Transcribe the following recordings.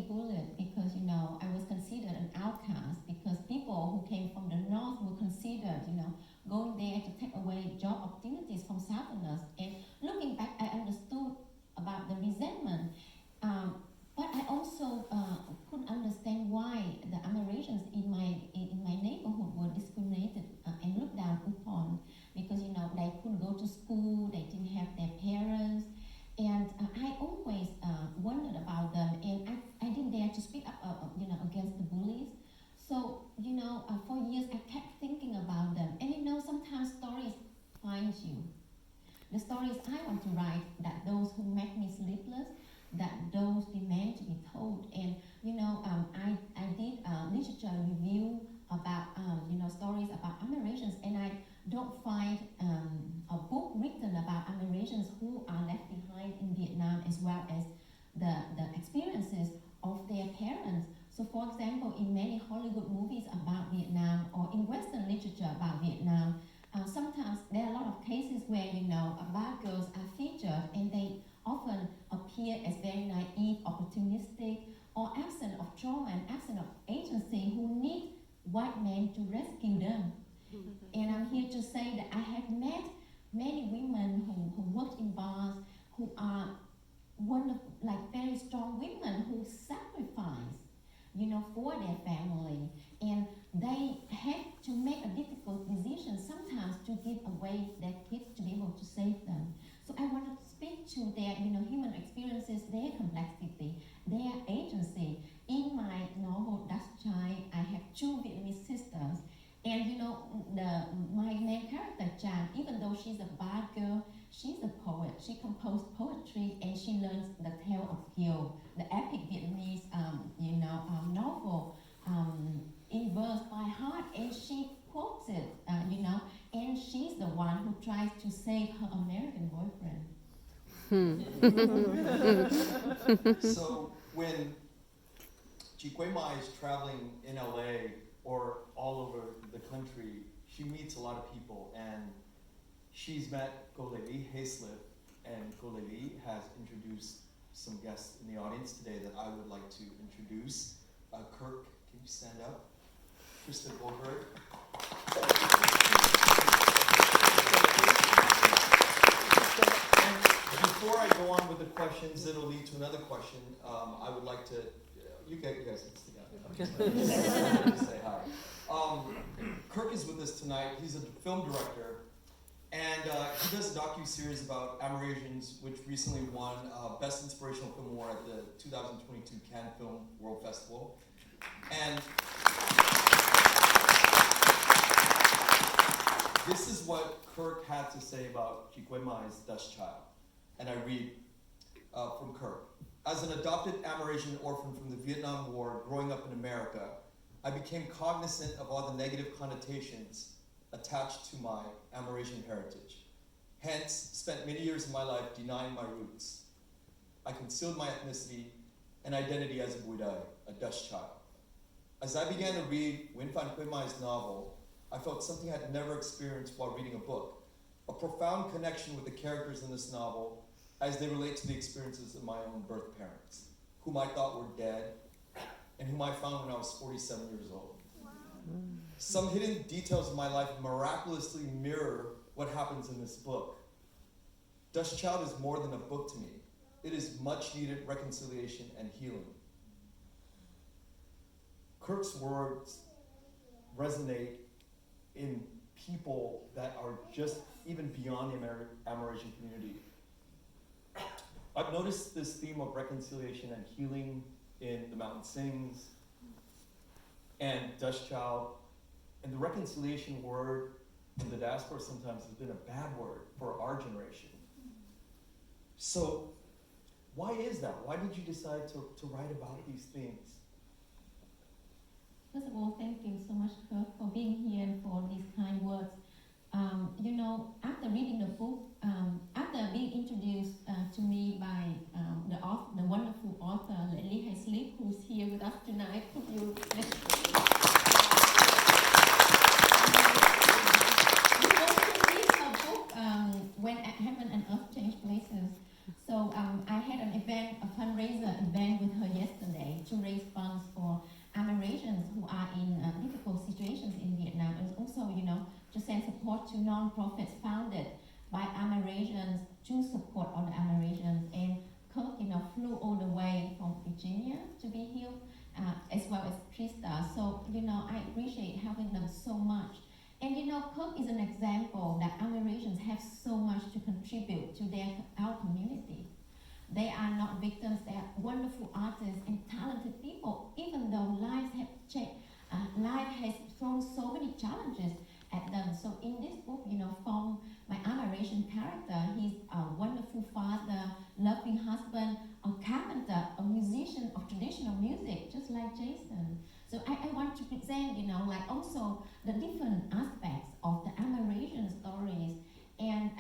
bullied because, I was considered an outcast because people who came from the north were considered, going there to take away job opportunities from southerners. And looking back, I understood about the resentment. But I also couldn't understand why the Amerasians in my neighborhood were discriminated and looked down upon because they couldn't go to school, they didn't have their parents, and I always wondered about them, and I didn't dare to speak up against the bullies. So for years I kept thinking about them, and sometimes stories find you. The stories I want to write, that those who make me sleepless, that those demand to be told. And I did a literature review about stories about Amerasians, and I don't find a book written about Amerasians who are left behind in Vietnam, as well as the experiences of their parents. So for example, in many Hollywood movies about Vietnam, or in Western literature about Vietnam, sometimes there are a lot of cases where bad girls are featured, and they often appear as very naive, opportunistic, or absent of trauma and absent of agency, who need white men to rescue them. And I'm here to say that I have met many women who work in bars, who are wonderful, very strong women who sacrifice, for their family. And they have to make a difficult decision sometimes to give away their kids to be able to save them. So I want to speak to their, human experiences, their complexity, their agency. In my novel, Dust Child, I have two Vietnamese sisters. And my main character, Chan, even though she's a bad girl, she's a poet. She composed poetry, and she learns the tale of Hieu, the epic Vietnamese, novel, in verse by heart, and she quotes it, and she's the one who tries to save her American boyfriend. So when Chi Quay Mai is traveling in LA or all over the country, she meets a lot of people, and she's met Go Lê Ly Hayslip, and Go Lê Ly has introduced some guests in the audience today that I would like to introduce. Kirk, can you stand up? Krista Goldberg. Before I go on with the questions that'll lead to another question, I would like to, you guys can say hi. Kirk is with us tonight. He's a film director, and he does a docu-series about Amerasians, which recently won Best Inspirational Film Award at the 2022 Cannes Film World Festival. And this is what Kirk had to say about Chi Quay Mai's Dust Child. And I read from Kirk. As an adopted Amerasian orphan from the Vietnam War growing up in America, I became cognizant of all the negative connotations attached to my Amerasian heritage. Hence, spent many years of my life denying my roots. I concealed my ethnicity and identity as a Bui Dai, a Dust child. As I began to read Nguyen Phan Quay Mai's novel, I felt something I'd never experienced while reading a book, a profound connection with the characters in this novel as they relate to the experiences of my own birth parents, whom I thought were dead, and whom I found when I was 47 years old. Wow. Some hidden details of my life miraculously mirror what happens in this book. Dust Child is more than a book to me. It is much needed reconciliation and healing. Kirk's words resonate in people that are just even beyond the Amerasian community. I've noticed this theme of reconciliation and healing in The Mountain Sings and Dust Child, and the reconciliation word in the diaspora sometimes has been a bad word for our generation. So why is that? Why did you decide to write about these things? First of all, thank you so much, Kirk, for being here and for these kind words. After reading the book, after being introduced to me by the wonderful author, Lê Ly Hayslip, who's here with us tonight, could you read her book, When Heaven and Earth Change Places. So I had an event, a fundraiser event with her yesterday to non-profit founded by Amerasians to support other Amerasians. And Kirk, flew all the way from Virginia to be here, as well as Krista. So, I appreciate having them so much. And Kirk is an example that Amerasians have so much to contribute to our community. They are not victims, they are wonderful artists and talented people, even though life has thrown so many challenges at them. So in this book, from my Amerasian character, he's a wonderful father, loving husband, a carpenter, a musician of traditional music, just like Jason. So I want to present, also the different aspects of the Amerasian stories. And,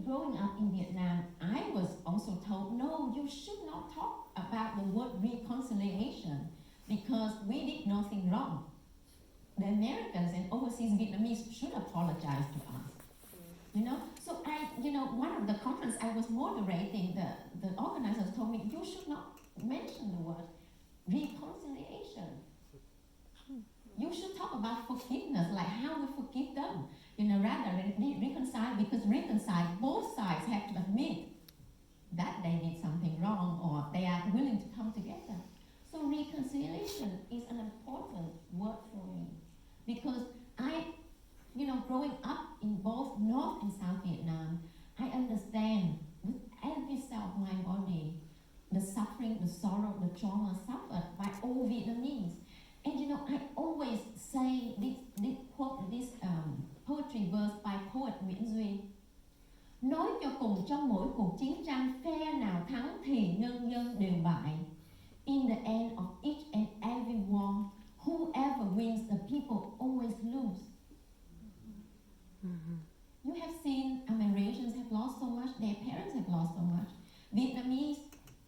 growing up in Vietnam, I was also told, no, you should not talk about the word reconciliation because we did nothing wrong. The Americans and overseas Vietnamese should apologize to us. So one of the conference I was moderating, the organizers told me, you should not mention the word reconciliation. You should talk about forgiveness, like how we forgive them, rather than reconcile, because reconcile, both sides have to admit that they did something wrong or they are willing to come together. So reconciliation is an important word for me, because growing up in both North and South Vietnam, I understand with every cell of my body the suffering, the sorrow, the trauma suffered by all Vietnamese. And I always say this quote, this poetry verse by poet Nguyễn Duy. Nói cho cùng trong mỗi cuộc chiến tranh, phe nào thắng thì nhân dân đều bại. In the end of each and every war, whoever wins, the people always lose. You have seen Amerasians have lost so much, their parents have lost so much. Vietnamese,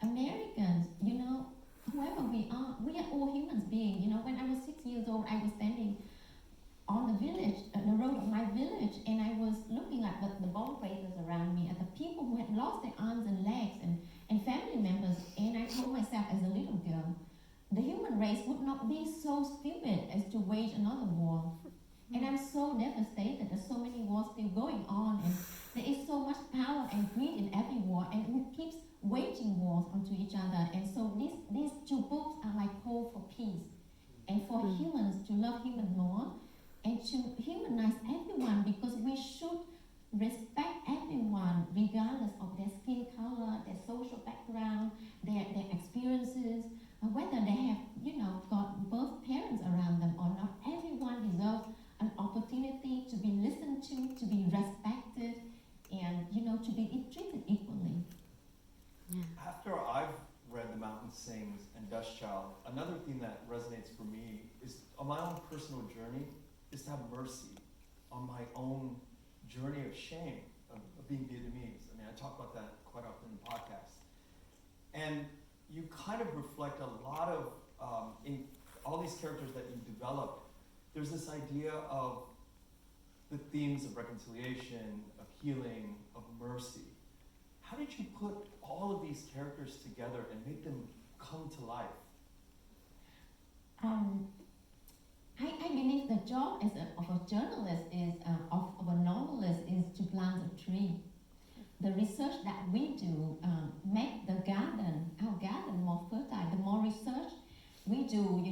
Americans, whoever we are all human beings. When I was 6 years old, I was standing on the road of my village, and I was looking at the bomb craters around me, at the people who had lost their arms and legs and family members, and I told myself as a little girl, the human race would not be so stupid as to wage another war. And I'm so devastated. There's so many wars still going on, and there is so much power and greed in every war, and we keep waging wars onto each other. And so these two books are like call for peace, and for humans to love humans more, and to humanize everyone, because we should respect everyone regardless of their skin color, their social background, their experiences, whether they have got both parents around them or not. Everyone deserves an opportunity to be listened to be respected, and to be treated equally. After I've read The Mountain Sings and Dust Child, another theme that resonates for me is, on my own personal journey, is to have mercy on my own journey of shame of being Vietnamese. I mean, I talk about that quite often in podcasts. And you kind of reflect a lot of, in all these characters that you develop, there's this idea of the themes of reconciliation, of healing, of mercy. How did you put all of these characters together and make them come to life? I believe the job of a journalist is, of a novelist, is to plant a tree. The research that we do make the garden, our garden, more fertile. The more research we do,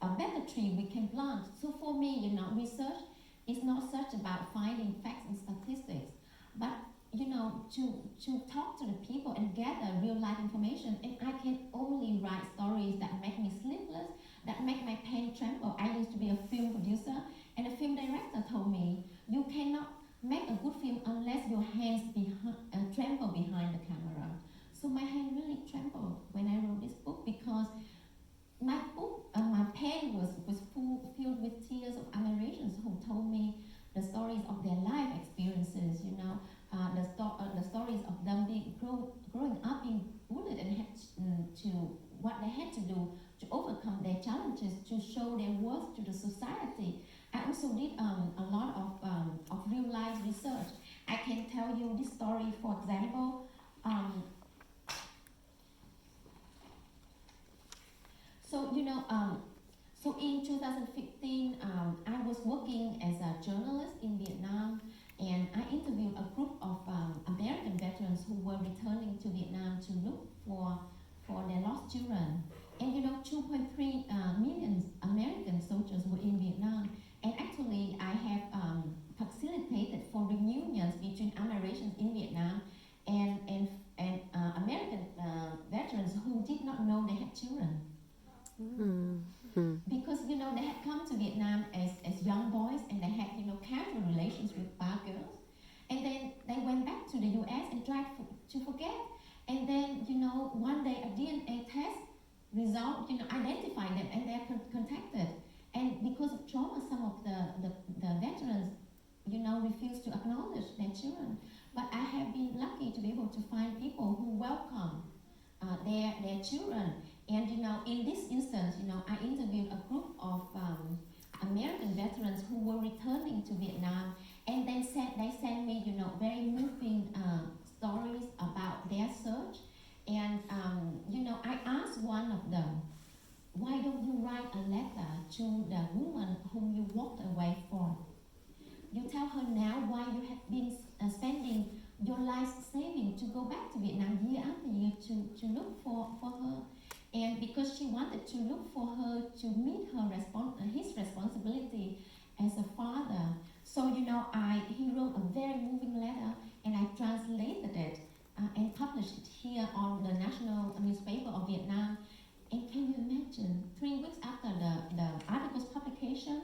a better tree we can plant. So for me, research is not such about finding facts and statistics, but to talk to the people and gather real life information. And I can only write stories that make me sleepless, that make my pen tremble. I used to be a film producer, and a film director told me, you cannot make a good film unless your hands tremble behind the camera. So my hand really trembled when I wrote this book, because my pen was filled with tears of Amerasians who told me the stories of their life experiences, the stories of them growing up being bullied and had to what they had to do to overcome their challenges, to show their worth to the society. I also did a lot of real life research. I can tell you this story, for example. So in 2015, I was working as a journalist in Vietnam, and I interviewed a group of American veterans who were returning to Vietnam to look for their lost children. And 2.3 million American soldiers were in Vietnam. And actually, I have facilitated for reunions between Americans in Vietnam and American veterans who did not know they had children. Because they had come to Vietnam as young boys and they had casual relations with bar girls, and then they went back to the U.S. and tried to forget, and then one day a DNA test result identified them and they're contacted, and because of trauma some of the veterans refused to acknowledge their children, but I have been lucky to be able to find people who welcome their children. And in this instance, I interviewed a group of American veterans who were returning to Vietnam, and they sent me, very moving stories about their search. And I asked one of them, why don't you write a letter to the woman whom you walked away from? You tell her now why you have been spending your life saving to go back to Vietnam year after year to look for her. And because she wanted to look for her to meet his responsibility as a father. So, he wrote a very moving letter, and I translated it and published it here on the national newspaper of Vietnam. And can you imagine, 3 weeks after the article's publication,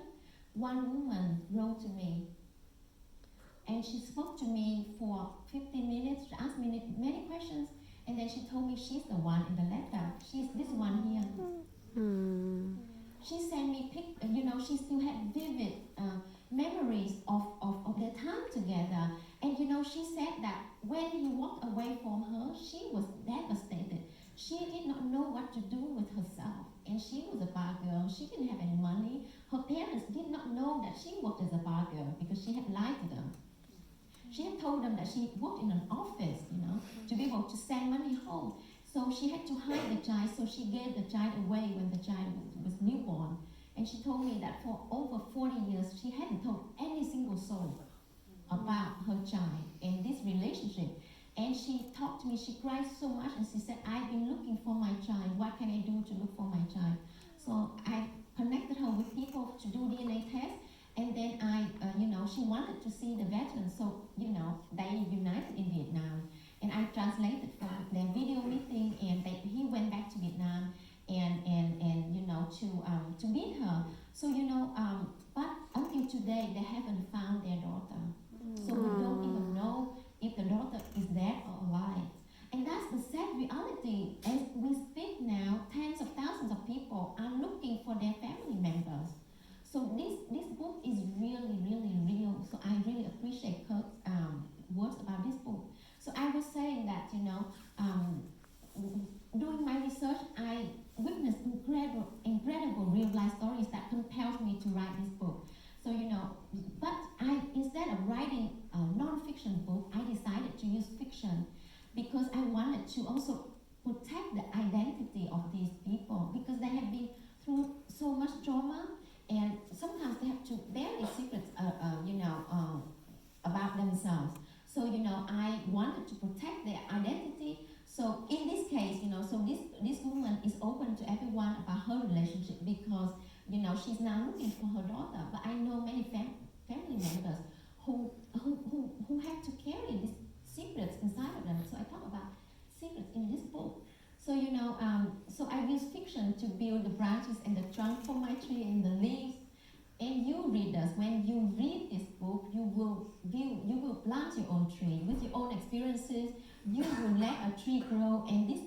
one woman wrote to me, and she spoke to me for 15 minutes. She asked me many questions, and then she told me she's the one in the letter. She's this one here. She sent me she still had vivid memories of their time together. And she said that when he walked away from her, she was devastated. She did not know what to do with herself. And she was a bar girl. She didn't have any money. Her parents did not know that she worked as a bar girl because she had lied to them. She had told them that she worked in an office, to be able to send money home. So she had to hide the child, so she gave the child away when the child was newborn. And she told me that for over 40 years, she hadn't told any single soul about her child and this relationship. And she talked to me, she cried so much, and she said, I've been looking for my child. What can I do to look for my child? So I connected her with people to do DNA tests. And then she wanted to see the veterans, so, they united in Vietnam. And I translated for their video meeting, and he went back to Vietnam and to meet her. So, but until today, they haven't found their daughter. So we don't even know if the daughter is dead or alive. And that's the sad reality. As we speak now, tens of thousands of people are looking for their family members. So this book is really, really real. So I really appreciate Kurt's words about this book. So I was saying that, doing my research, I witnessed incredible real life stories that compelled me to write this book. So, but instead of writing a non-fiction book, I decided to use fiction because I wanted to also protect the identity of these people because they have been through so much trauma. And sometimes they have to bear these secrets, about themselves. So, I wanted to protect their identity. So in this case, so this woman is open to everyone about her relationship because, she's now looking for her daughter. But I know many family members who have to carry these secrets inside of them. So I talk about secrets in this book. So, so I use fiction to build the branches and the trunk for my tree and the leaves. And you readers, when you read this book, you will plant your own tree with your own experiences. You will let a tree grow, and this